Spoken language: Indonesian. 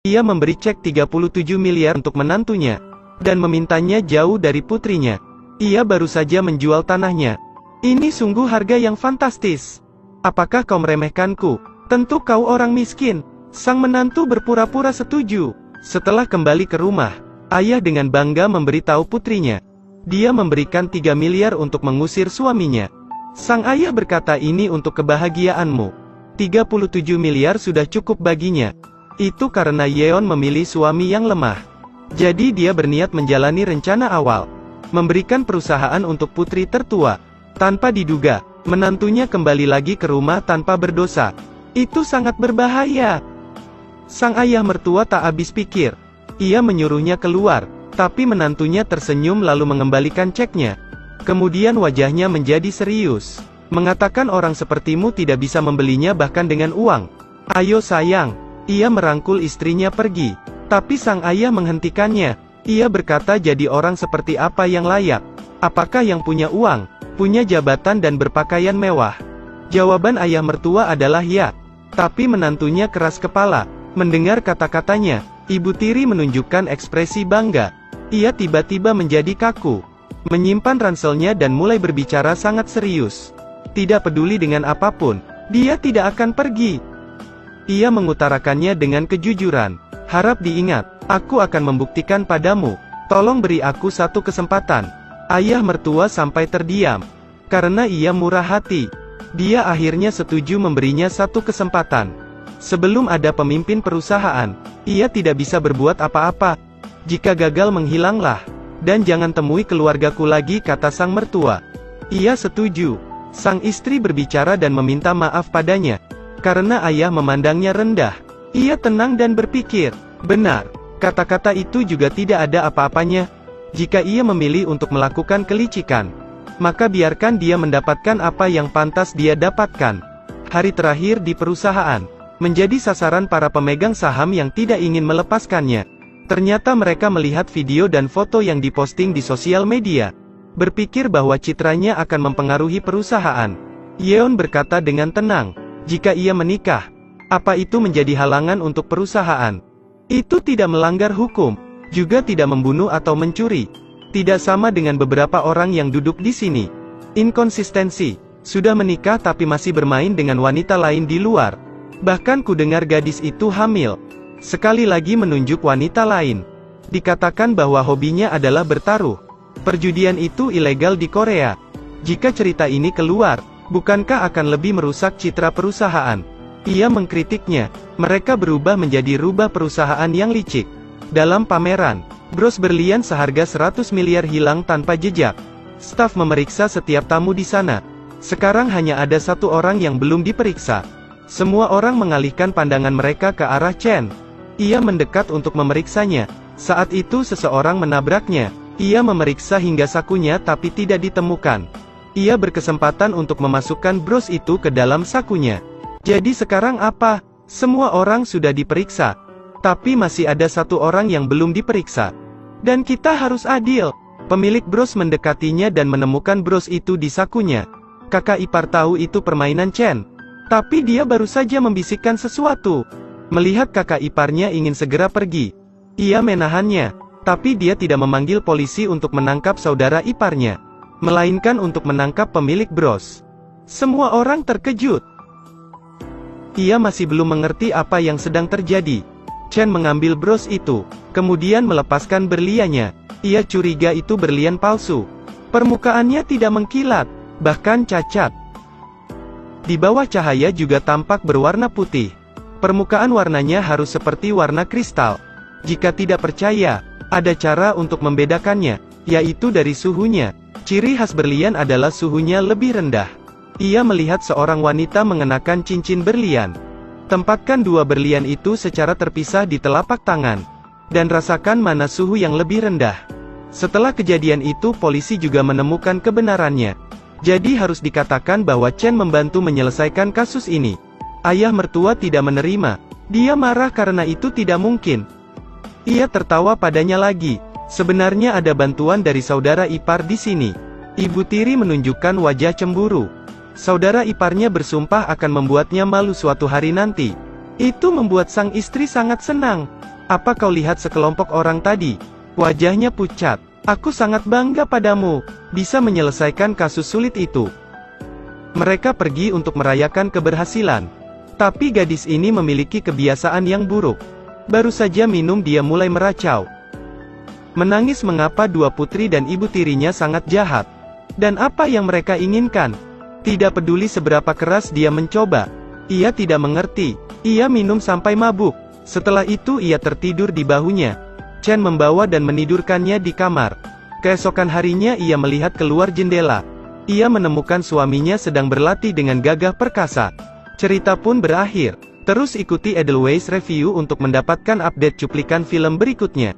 Ia memberi cek 37 miliar untuk menantunya, dan memintanya jauh dari putrinya. Ia baru saja menjual tanahnya. Ini sungguh harga yang fantastis. Apakah kau meremehkanku? Tentu kau orang miskin. Sang menantu berpura-pura setuju. Setelah kembali ke rumah, ayah dengan bangga memberitahu putrinya. Dia memberikan 3 miliar untuk mengusir suaminya. Sang ayah berkata, ini untuk kebahagiaanmu. 37 miliar sudah cukup baginya. Itu karena Yeon memilih suami yang lemah. Jadi dia berniat menjalani rencana awal. Memberikan perusahaan untuk putri tertua. Tanpa diduga, menantunya kembali lagi ke rumah tanpa berdosa. Itu sangat berbahaya. Sang ayah mertua tak habis pikir. Ia menyuruhnya keluar, tapi menantunya tersenyum lalu mengembalikan ceknya. Kemudian wajahnya menjadi serius. Mengatakan orang sepertimu tidak bisa membelinya bahkan dengan uang. Ayo sayang. Ia merangkul istrinya pergi. Tapi sang ayah menghentikannya. Ia berkata, jadi orang seperti apa yang layak? Apakah yang punya uang, punya jabatan dan berpakaian mewah? Jawaban ayah mertua adalah ya. Tapi menantunya keras kepala. Mendengar kata-katanya, Ibu tiri menunjukkan ekspresi bangga. Ia tiba-tiba menjadi kaku. Menyimpan ranselnya dan mulai berbicara sangat serius. Tidak peduli dengan apapun, dia tidak akan pergi. Ia mengutarakannya dengan kejujuran. Harap diingat, aku akan membuktikan padamu. Tolong beri aku satu kesempatan. Ayah mertua sampai terdiam. Karena ia murah hati, dia akhirnya setuju memberinya satu kesempatan. Sebelum ada pemimpin perusahaan, ia tidak bisa berbuat apa-apa. Jika gagal menghilanglah. Dan jangan temui keluargaku lagi, kata sang mertua. Ia setuju. Sang istri berbicara dan meminta maaf padanya. Karena ayah memandangnya rendah. Ia tenang dan berpikir, benar, kata-kata itu juga tidak ada apa-apanya. Jika ia memilih untuk melakukan kelicikan, maka biarkan dia mendapatkan apa yang pantas dia dapatkan. Hari terakhir di perusahaan, menjadi sasaran para pemegang saham yang tidak ingin melepaskannya. Ternyata mereka melihat video dan foto yang diposting di sosial media. Berpikir bahwa citranya akan mempengaruhi perusahaan. Yeon berkata dengan tenang, jika ia menikah, apa itu menjadi halangan untuk perusahaan? Itu tidak melanggar hukum, juga tidak membunuh atau mencuri. Tidak sama dengan beberapa orang yang duduk di sini. Inkonsistensi, sudah menikah tapi masih bermain dengan wanita lain di luar. Bahkan ku dengar gadis itu hamil. Sekali lagi menunjuk wanita lain. Dikatakan bahwa hobinya adalah bertaruh. Perjudian itu ilegal di Korea. Jika cerita ini keluar, bukankah akan lebih merusak citra perusahaan? Ia mengkritiknya. Mereka berubah menjadi rubah perusahaan yang licik. Dalam pameran, bros berlian seharga 100 miliar hilang tanpa jejak. Staf memeriksa setiap tamu di sana. Sekarang hanya ada satu orang yang belum diperiksa. Semua orang mengalihkan pandangan mereka ke arah Chen. Ia mendekat untuk memeriksanya. Saat itu seseorang menabraknya. Ia memeriksa hingga sakunya tapi tidak ditemukan. Ia berkesempatan untuk memasukkan bros itu ke dalam sakunya. Jadi sekarang apa? Semua orang sudah diperiksa. Tapi masih ada satu orang yang belum diperiksa. Dan kita harus adil. Pemilik bros mendekatinya dan menemukan bros itu di sakunya. Kakak ipar tahu itu permainan Chen. Tapi dia baru saja membisikkan sesuatu. Melihat kakak iparnya ingin segera pergi, ia menahannya. Tapi dia tidak memanggil polisi untuk menangkap saudara iparnya, melainkan untuk menangkap pemilik bros. Semua orang terkejut. Ia masih belum mengerti apa yang sedang terjadi. Chen mengambil bros itu, kemudian melepaskan berliannya. Ia curiga itu berlian palsu. Permukaannya tidak mengkilat, bahkan cacat. Di bawah cahaya juga tampak berwarna putih. Permukaan warnanya harus seperti warna kristal. Jika tidak percaya, ada cara untuk membedakannya, yaitu dari suhunya. Ciri khas berlian adalah suhunya lebih rendah. Ia melihat seorang wanita mengenakan cincin berlian. Tempatkan dua berlian itu secara terpisah di telapak tangan, dan rasakan mana suhu yang lebih rendah. Setelah kejadian itu polisi juga menemukan kebenarannya. Jadi harus dikatakan bahwa Chen membantu menyelesaikan kasus ini. Ayah mertua tidak menerima. Dia marah karena itu tidak mungkin. Ia tertawa padanya lagi. Sebenarnya ada bantuan dari saudara ipar di sini. Ibu tiri menunjukkan wajah cemburu. Saudara iparnya bersumpah akan membuatnya malu suatu hari nanti. Itu membuat sang istri sangat senang. Apa kau lihat sekelompok orang tadi? Wajahnya pucat. Aku sangat bangga padamu, bisa menyelesaikan kasus sulit itu. Mereka pergi untuk merayakan keberhasilan. Tapi gadis ini memiliki kebiasaan yang buruk. Baru saja minum dia mulai meracau. Menangis mengapa dua putri dan ibu tirinya sangat jahat. Dan apa yang mereka inginkan? Tidak peduli seberapa keras dia mencoba. Ia tidak mengerti. Ia minum sampai mabuk. Setelah itu ia tertidur di bahunya. Chen membawa dan menidurkannya di kamar. Keesokan harinya ia melihat keluar jendela. Ia menemukan suaminya sedang berlatih dengan gagah perkasa. Cerita pun berakhir. Terus ikuti Edelweiss Review untuk mendapatkan update cuplikan film berikutnya.